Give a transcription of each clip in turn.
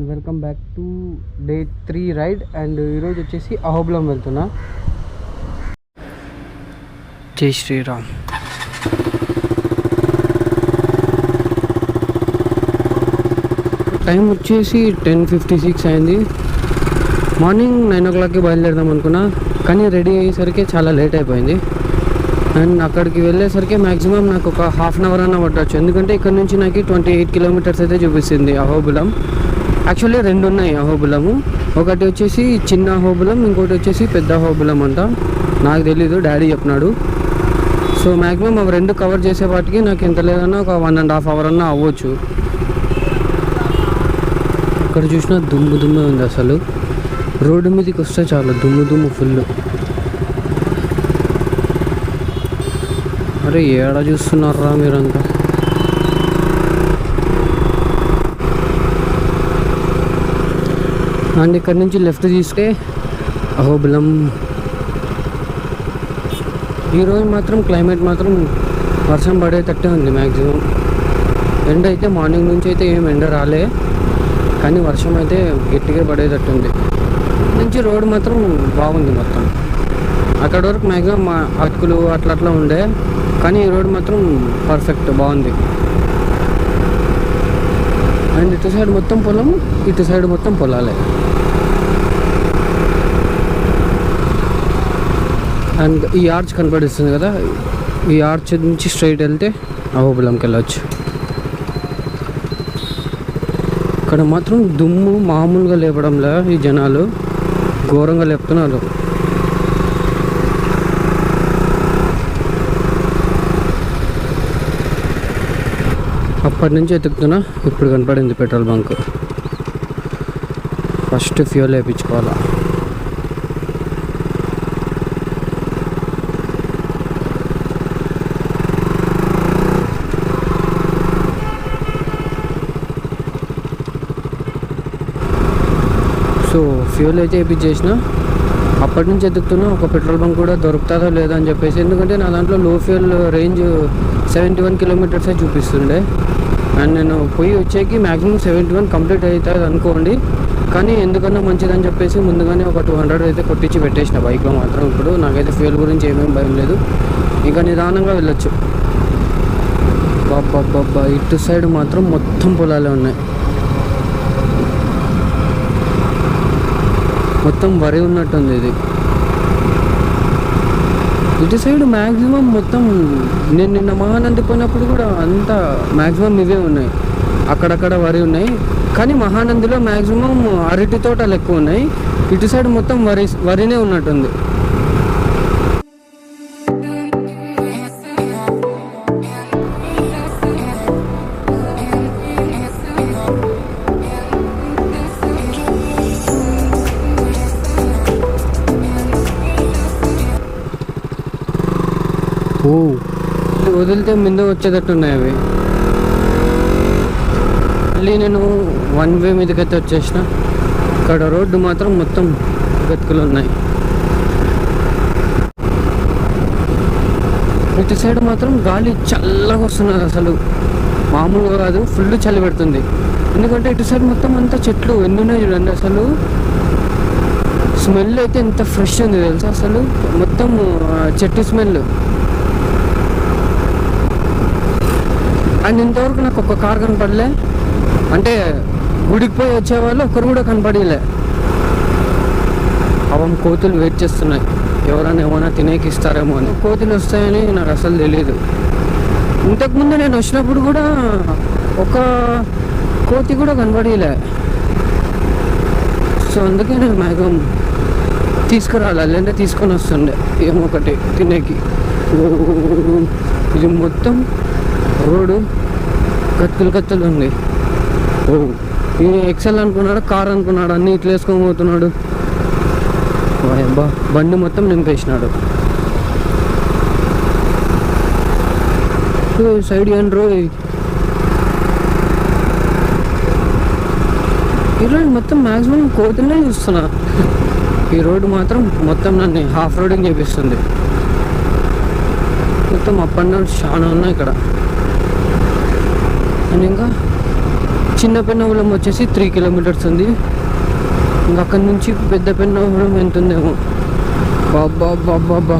Welcome back to day 3 ride. And ఈరోజు వచ్చేసి అహోబిలం వెళ్తున్నా. జై శ్రీరామ్. టైం వచ్చేసి 10:56 అయింది. మార్నింగ్ 9 o'clockకి బయలుదేరదాం అనుకున్నా, కానీ రెడీ అయ్యేసరికి చాలా లేట్ అయిపోయింది. అండ్ అక్కడికి వెళ్ళేసరికి మ్యాక్సిమం నాకు ఒక హాఫ్ అన్ అవర్ అన్న పట్టవచ్చు, ఎందుకంటే ఇక్కడ నుంచి నాకు 28 kilometers అయితే చూపిస్తుంది అహోబిలం. యాక్చువల్లీ రెండు ఉన్నాయి అహోబిలము, ఒకటి వచ్చేసి చిన్న అహోబిలం, ఇంకోటి వచ్చేసి పెద్ద అహోబిలం అంట. నాకు తెలీదు, డాడీ చెప్పినాడు. సో మ్యాక్సిమం అవి రెండు కవర్ చేసే వాటికి నాకు ఎంత లేదన్నా ఒక 1.5 hours అన్నా అవ్వచ్చు. అక్కడ చూసినా దుమ్ము ఉంది అసలు. రోడ్డు మీదకి వస్తే చాలా దుమ్ము ఫుల్. అరే ఏడా చూస్తున్నారా మీరంతా? అండ్ ఇక్కడ నుంచి లెఫ్ట్ తీస్తే అహోబిలం. ఈరోజు మాత్రం క్లైమేట్ మాత్రం వర్షం పడేటట్టే ఉంది మ్యాక్సిమం. ఎండ అయితే మార్నింగ్ నుంచి అయితే ఏం ఎండ రాలే, కానీ వర్షం అయితే గట్టిగా పడేటట్టుంది. నుంచి రోడ్ మాత్రం బాగుంది మొత్తం. అక్కడ వరకు మ్యాక్సిమం అటుకులు అట్లా ఉండే, కానీ ఈ రోడ్ మాత్రం పర్ఫెక్ట్ బాగుంది. అండ్ ఇటు సైడ్ మొత్తం పొలం, ఇటు సైడ్ మొత్తం పొలాలే. అండ్ ఈ ఆర్చ్ కనపడిస్తుంది కదా, ఈ ఆర్చ్ నుంచి స్ట్రైట్ వెళ్తే అహోబిలంకి వెళ్ళచ్చు. ఇక్కడ మాత్రం దుమ్ము మామూలుగా లేపడంలా, ఈ జనాలు ఘోరంగా లేపుతున్నారు. అప్పటి నుంచి ఎతుకుతున్నా, ఇప్పుడు కనపడింది పెట్రోల్ బంక్. ఫస్ట్ ఫ్యూల్ వేయించుకోవాలా. సో ఫ్యూల్ అయితే వేయించేసిన. అప్పటి నుంచి ఎదుగుతున్నా ఒక పెట్రోల్ బంక్ కూడా దొరుకుతుందో లేదో అని చెప్పేసి, ఎందుకంటే నా దాంట్లో లో ఫ్యూల్ రేంజ్ 71 kilometers చూపిస్తుండే. అండ్ నేను పోయి వచ్చేకి మ్యాక్సిమం 71 కంప్లీట్ అవుతుంది అనుకోండి, కానీ ఎందుకన్నా మంచిదని చెప్పేసి ముందుగానే ఒక 200 అయితే కొట్టించి పెట్టేసిన బైక్లో మాత్రం. ఇప్పుడు నాకైతే ఫ్యూల్ గురించి ఏమేమి భయం లేదు, ఇంకా నిదానంగా వెళ్ళొచ్చు. బాబా ఇటు సైడ్ మాత్రం మొత్తం పొలాలే ఉన్నాయి, మొత్తం వరి ఉన్నట్టుంది ఇది. ఇటు సైడ్ మ్యాక్సిమం మొత్తం, నేను నిన్న మహానంది పోయినప్పుడు కూడా అంతా మ్యాక్సిమం ఇవే ఉన్నాయి. అక్కడక్కడ వరి ఉన్నాయి, కానీ మహానందిలో మ్యాక్సిమం అరటి తోటలు ఎక్కువ ఉన్నాయి. ఇటు సైడ్ మొత్తం వరినే ఉన్నట్టుంది. ఓ వదిలితే ముందు వచ్చేటట్టున్నాయి అవి. మళ్ళీ నేను 1 way మీదకైతే వచ్చేసిన. ఇక్కడ రోడ్డు మాత్రం మొత్తం గతుకులు ఉన్నాయి. ఇటు సైడ్ మాత్రం గాలి చల్లగా వస్తున్నది, అసలు మామూలుగా కాదు, ఫుల్ చలి పెడుతుంది. ఎందుకంటే ఇటు సైడ్ మొత్తం అంతా చెట్లు ఎన్ని ఉన్నాయి చూడండి. అసలు స్మెల్ అయితే ఎంత ఫ్రెష్ ఉంది తెలుసా, అసలు మొత్తం చెట్టు స్మెల్. అండ్ ఇంతవరకు నాకు ఒక్క కార్ కనపడలే, అంటే గుడికి పోయి వచ్చేవాళ్ళు ఒక్కరు కూడా కనపడలే. పాపం కోతులు వెయిట్ చేస్తున్నాయి, ఎవరైనా ఏమైనా తినేకి ఇస్తారేమో అని. కోతులు వస్తాయని నాకు అసలు తెలియదు. ఇంతకుముందు నేను వచ్చినప్పుడు కూడా ఒక కోతి కూడా కనపడలే. సో అందుకే నేను మ్యాక్సిమం తీసుకురాలి, లేదంటే తీసుకొని వస్తుండే ఏమో ఒకటి తినేకి. ఇది మొత్తం రోడ్డు కత్తులు ఉంది. ఓ ఈయన ఎక్సెల్ అనుకున్నాడు, కార్ అనుకున్నాడు, అన్నీ ఇట్లా వేసుకొని పోతున్నాడు. బండి మొత్తం నింపేసినాడు. సైడ్ ఏంట్రో ఈ రోడ్ మొత్తం మ్యాక్సిమం కోతులనే చూస్తున్నా. ఈ రోడ్డు మాత్రం మొత్తం నన్ను హాఫ్ రోడింగ్ చేపిస్తుంది. మొత్తం అప్ అండ్ డౌన్స్ చాలా ఉన్నాయి ఇక్కడ. అండ్ ఇంకా చిన్న పెన్నగూడెం వచ్చేసి 3 కిలోమీటర్స్ ఉంది. ఇంకా అక్కడి నుంచి పెద్ద పెన్నగూడెం ఎంత ఉందేమో. బాబా బాబా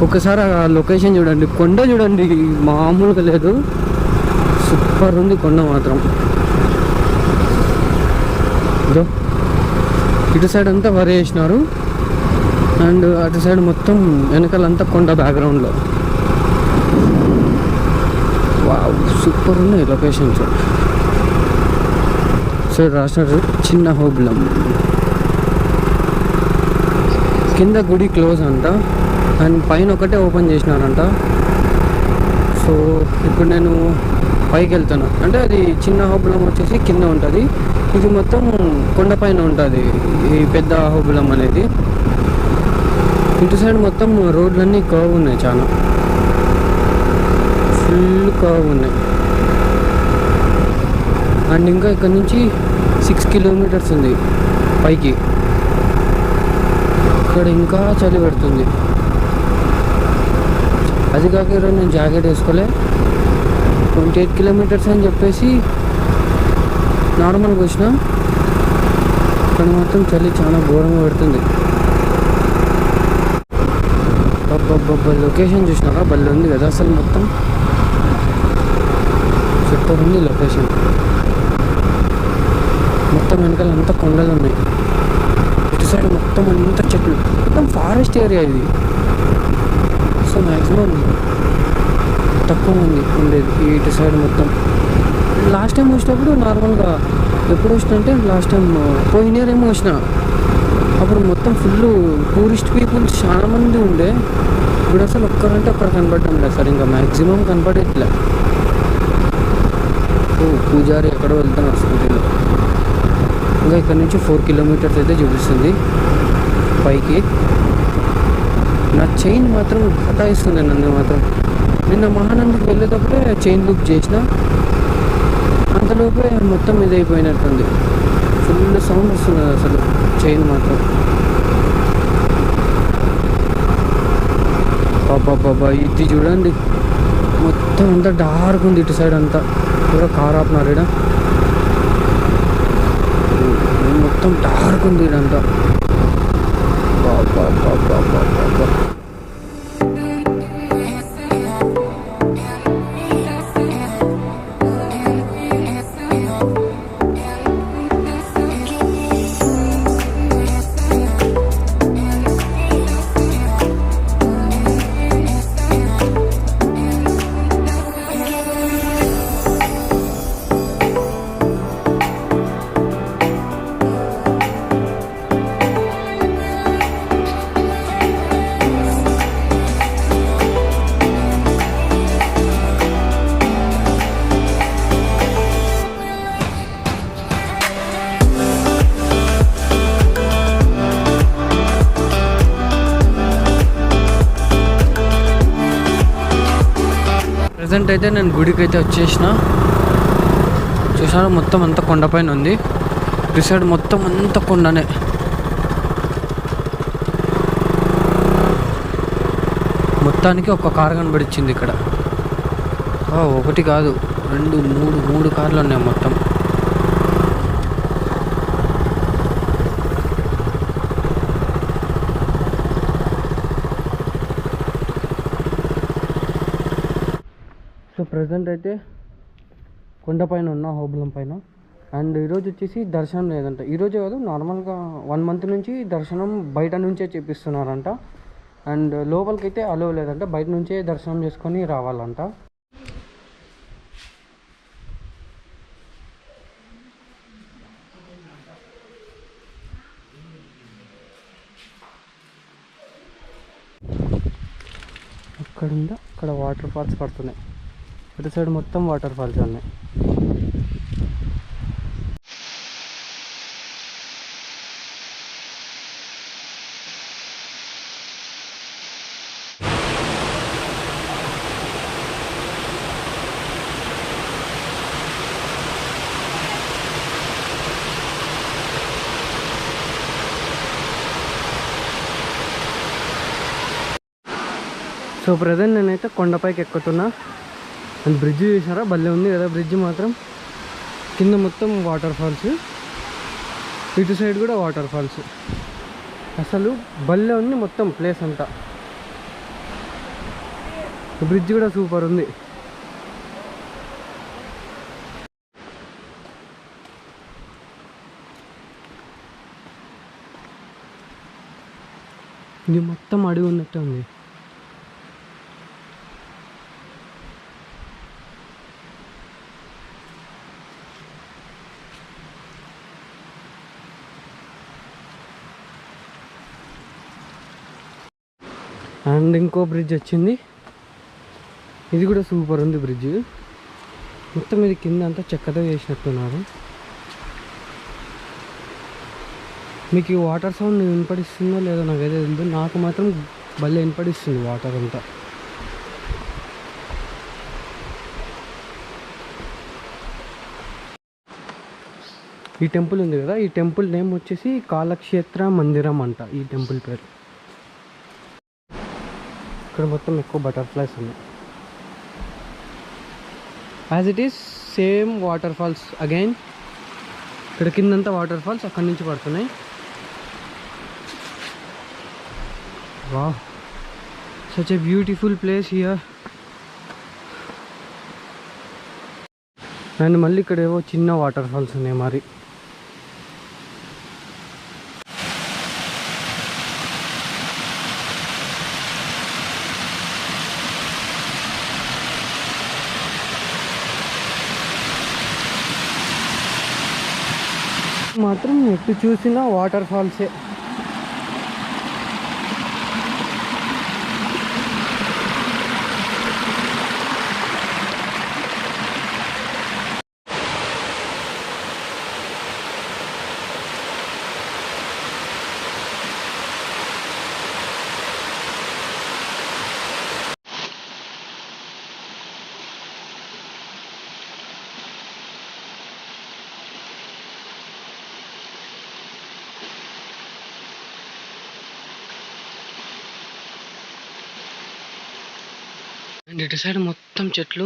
ఒకసారి ఆ లొకేషన్ చూడండి, కొండ చూడండి, మామూలుగా లేదు, సూపర్ ఉంది కొండ మాత్రం. ఇదో ఇటు సైడ్ అంతా వరి వేసినారు అండ్ అటు సైడ్ మొత్తం వెనకాలంతా కొండ బ్యాక్గ్రౌండ్లో. వావ్ సూపర్ ఉన్నాయి లొకేషన్స్. సో రాసినారు చిన్న హోబులం. కింద గుడి క్లోజ్ అంట అండ్ పైన ఒకటే ఓపెన్ చేసినారంట. సో ఇప్పుడు నేను పైకి వెళ్తాను. అంటే అది చిన్న హోబులం వచ్చేసి కింద ఉంటుంది, ఇది మొత్తం కొండపైన ఉంటుంది ఈ పెద్ద హోబులం అనేది. ఇటు సైడ్ మొత్తం రోడ్లన్నీ కర్వ్ ఉన్నాయి, చాలా ఫుల్ కర్వ్ ఉన్నాయి. అండ్ ఇంకా ఇక్కడ నుంచి 6 కిలోమీటర్స్ ఉంది పైకి. ఇక్కడ ఇంకా చలి పెడుతుంది. అది కాక ఈరోజు నేను జాకెట్ వేసుకోలే. 28 కిలోమీటర్స్ అని చెప్పేసి నార్మల్గా వచ్చిన, కానీ మొత్తం చలి చాలా ఘోరంగా పెడుతుంది. లొకేషన్ చూసినారా, బల్లి ఉంది కదా అసలు, మొత్తం సూపర్ ఉంది లొకేషన్. మొత్తం వెనకాల అంతా కొండలు ఉన్నాయి, ఇటు సైడ్ మొత్తం అంతా చెట్లు, మొత్తం ఫారెస్ట్ ఏరియా ఇది. సో మ్యాక్సిమం తక్కువ ఉంది ఉండేది ఇటు సైడ్ మొత్తం. లాస్ట్ టైం వచ్చినప్పుడు నార్మల్గా ఎప్పుడు వచ్చిన అంటే లాస్ట్ టైం పోయిన ఇయర్ ఏమో వచ్చిన, అప్పుడు మొత్తం ఫుల్ టూరిస్ట్ పీపుల్స్ చాలా మంది ఉండే. ఇప్పుడు అసలు ఒక్కరంటే ఒక్కరు కనపడటం లేదు సార్, ఇంకా మ్యాక్సిమం కనపడేట్లే. పూజారి ఎక్కడో వెళ్తున్నారు స్కూటీలో. ఇంకా ఇక్కడ నుంచి 4 కిలోమీటర్స్ అయితే చూపిస్తుంది పైకి. నా చైన్ మాత్రం హఠాయిస్తుంది నన్ను మాత్రం. నిన్న మహానందికి వెళ్ళేటప్పుడే చైన్ బుక్ చేసిన, అంతలోపే మొత్తం ఇది అయిపోయినట్టుంది. ఫుల్ సౌండ్ వస్తుంది అసలు చైన్ మాత్రం. బాబా ఇది చూడండి, మొత్తం అంతా డార్క్ ఉంది ఇటు సైడ్ అంతా. కూడా కార్ ఆపినారు ఇక్కడ, మొత్తం డార్క్ ఉంది ఇదంతా. బాబా ప్రజెంట్ అయితే నేను గుడికి అయితే వచ్చేసిన. చూసాను మొత్తం అంతా కొండపైన ఉంది, ఇటు సైడ్ మొత్తం అంతా కొండనే. మొత్తానికి ఒక కారు కనబడిచ్చింది ఇక్కడ. ఒకటి కాదు, 2 3 కార్లు ఉన్నాయి మొత్తం. సో ప్రజెంట్ అయితే కొండపైన ఉన్న హోబులం పైన. అండ్ ఈరోజు వచ్చేసి దర్శనం లేదంట. ఈరోజు కాదు, నార్మల్గా 1 మంత్ నుంచి దర్శనం బయట నుంచే చేపిస్తున్నారంట. అండ్ లోపలికి అయితే అలో లేదంట, బయట నుంచే దర్శనం చేసుకొని రావాలంట. అక్కడ వాటర్ ఫాల్స్ పడుతున్నాయి, ఇటు సైడ్ మొత్తం వాటర్ ఫాల్స్ ఉన్నాయి. సో ప్రజెంట్ నేనైతే కొండపైకి ఎక్కుతున్నా. అండ్ బ్రిడ్జ్ చూసారా, భలే ఉంది కదా బ్రిడ్జ్ మాత్రం. కింద మొత్తం వాటర్ ఫాల్స్, ఇటు సైడ్ కూడా వాటర్ ఫాల్స్. అసలు భలే ఉంది మొత్తం ప్లేస్ అంతా. బ్రిడ్జ్ కూడా సూపర్ ఉంది. ఇది మొత్తం అడవి ఉన్నట్టే ఉంది. అండ్ ఇంకో బ్రిడ్జ్ వచ్చింది, ఇది కూడా సూపర్ ఉంది బ్రిడ్జ్. మొత్తం ఇది కింద అంతా చెక్కతో చేసినట్టున్నారు. మీకు ఈ వాటర్ సౌండ్ వినపడిస్తుందో లేదో నాకైతే తెలియదు, నాకు మాత్రం భలే వినపడిస్తుంది వాటర్ అంతా. ఈ టెంపుల్ ఉంది కదా, ఈ టెంపుల్ నేమ్ వచ్చేసి కాలక్షేత్ర మందిరం అంట ఈ టెంపుల్ పేరు. ఇక్కడ మొత్తం ఎక్కువ బటర్ఫ్లైస్ ఉన్నాయి. As it is same water falls again. ఇక్కడ కిందంతా వాటర్ ఫాల్స్ అక్కడి నుంచి పడుతున్నాయి. Wow, such a beautiful place here. And మళ్ళీ ఇక్కడ ఏవో చిన్న వాటర్ ఫాల్స్ ఉన్నాయి మరి. మాత్రం ఎటు చూసినా వాటర్ ఫాల్సే. అండ్ ఇటు సైడ్ మొత్తం చెట్లు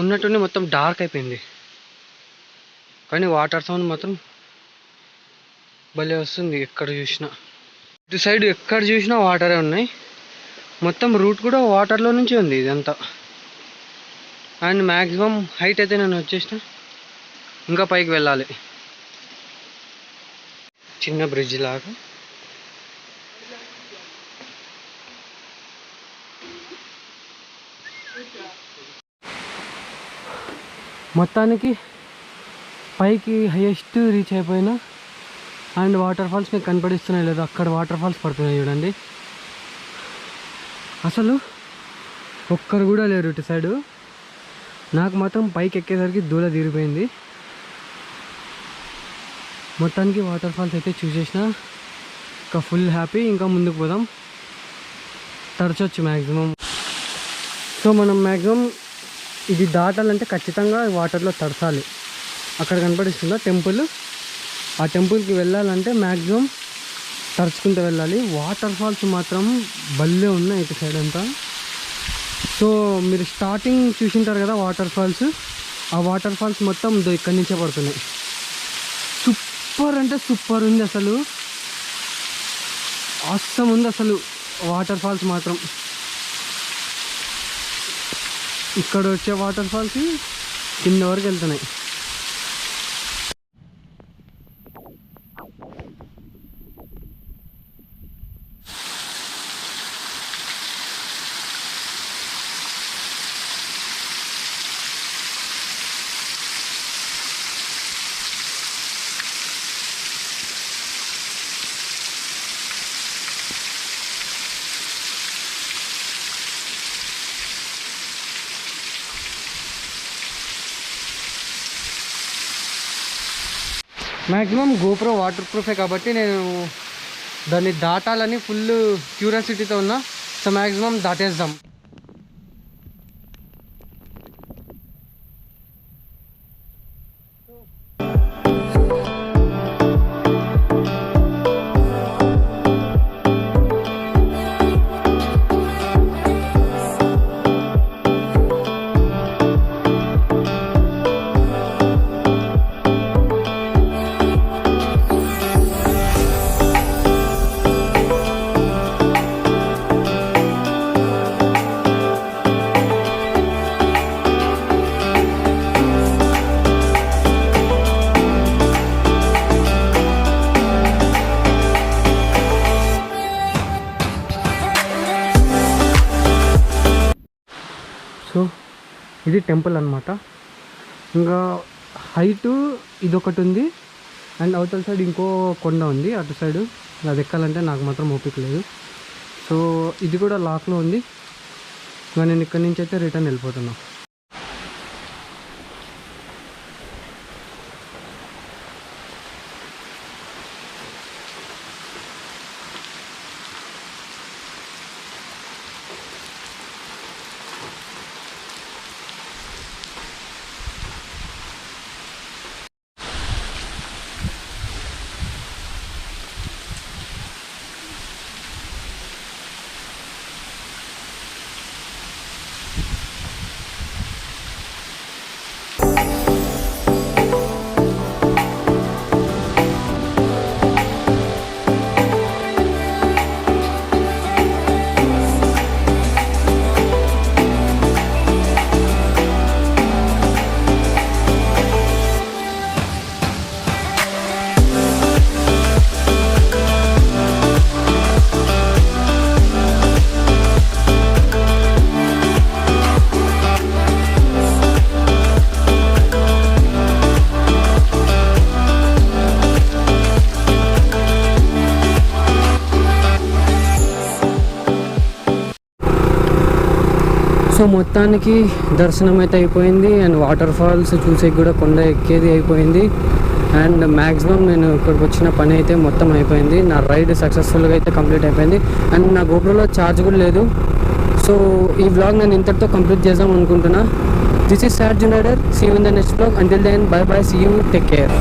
ఉన్నట్టుండి మొత్తం డార్క్ అయిపోయింది, కానీ వాటర్ సౌండ్ మాత్రం భలే వస్తుంది ఎక్కడ చూసినా. ఇటు సైడ్ ఎక్కడ చూసినా వాటరే ఉన్నాయి, మొత్తం రూట్ కూడా వాటర్లో నుంచి ఉంది ఇదంతా. అండ్ మ్యాక్సిమం హైట్ అయితే నేను వచ్చేసిన, ఇంకా పైకి వెళ్ళాలి. చిన్న బ్రిడ్జ్ లాగా. మొత్తానికి పైకి హైయెస్ట్ రీచ్ అయిపోయినా. అండ్ వాటర్ ఫాల్స్ మీకు కనపడిస్తున్నాయి లేదు, అక్కడ వాటర్ ఫాల్స్ పడుతున్నాయి చూడండి. అసలు ఒక్కరు కూడా లేరు ఇటు సైడు. నాకు మాత్రం పైకి ఎక్కేసరికి దూల తీరిపోయింది. మొత్తానికి వాటర్ ఫాల్స్ అయితే చూసేసిన, ఇంకా ఫుల్ హ్యాపీ. ఇంకా ముందుకు పోదాం, తరచొచ్చు మ్యాక్సిమం. సో మనం మ్యాక్సిమం ఇది దాటాలంటే ఖచ్చితంగా వాటర్లో తడసాలి. అక్కడ కనపడిస్తుందా టెంపుల్, ఆ టెంపుల్కి వెళ్ళాలంటే మ్యాక్సిమం తడుచుకుంటూ వెళ్ళాలి. వాటర్ ఫాల్స్ మాత్రం భలే ఉన్నాయి ఇటు సైడ్ అంతా. సో మీరు స్టార్టింగ్ చూసింటారు కదా వాటర్ ఫాల్స్, ఆ వాటర్ ఫాల్స్ మొత్తం ఇక్కడి నుంచే పడుతున్నాయి. సూపర్ అంటే సూపర్ ఉంది అసలు, ఆసమ్ ఉంది అసలు వాటర్ ఫాల్స్ మాత్రం. ఇక్కడ వచ్చే వాటర్ ఫాల్స్ కింద వరకు వెళ్తున్నాయి. మ్యాక్సిమం గోప్రో వాటర్ ప్రూఫే కాబట్టి నేను దాన్ని దాటాలని ఫుల్ క్యూరియాసిటీతో ఉన్నా. సో మ్యాక్సిమం దాటేద్దాం. సో ఇది టెంపుల్ అనమాట. ఇంకా హైటు ఇదొకటి ఉంది అండ్ అవతల సైడ్ ఇంకో కొండ ఉంది అటు సైడు. అది ఎక్కాలంటే నాకు మాత్రం ఓపిక లేదు. సో ఇది కూడా లాక్లో ఉంది. ఇంకా నేను ఇక్కడి నుంచి అయితే రిటర్న్ వెళ్ళిపోతున్నా. సో మొత్తానికి దర్శనం అయితే అయిపోయింది అండ్ వాటర్ ఫాల్స్ చూసే కూడా కొండ ఎక్కేది అయిపోయింది. అండ్ మ్యాక్సిమం నేను ఇక్కడికి వచ్చిన పని అయితే మొత్తం అయిపోయింది. నా రైడ్ సక్సెస్ఫుల్గా అయితే కంప్లీట్ అయిపోయింది. అండ్ నా గోప్రోలో ఛార్జ్ కూడా లేదు. సో ఈ వ్లాగ్ నేను ఇంతటితో కంప్లీట్ చేద్దాం అనుకుంటున్నా. This is Sarjan rider. See you in the next vlog. Until then bye bye, see you, take care.